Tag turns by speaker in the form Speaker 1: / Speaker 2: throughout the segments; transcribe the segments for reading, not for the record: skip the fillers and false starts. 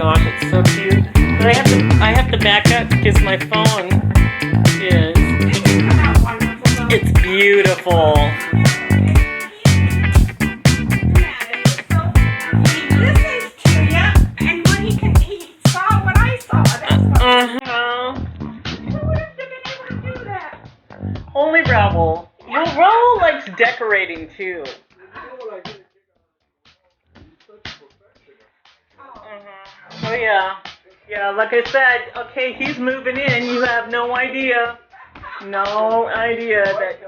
Speaker 1: gosh, it's so cute. But I have to back up because my phone is. It's beautiful. Only Raoul. Well, Raoul likes decorating too. Oh yeah. Yeah, like I said, okay, he's moving in. You have no idea. No idea that.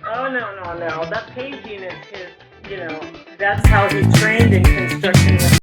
Speaker 1: Oh, no. That painting is his, that's how he trained in construction.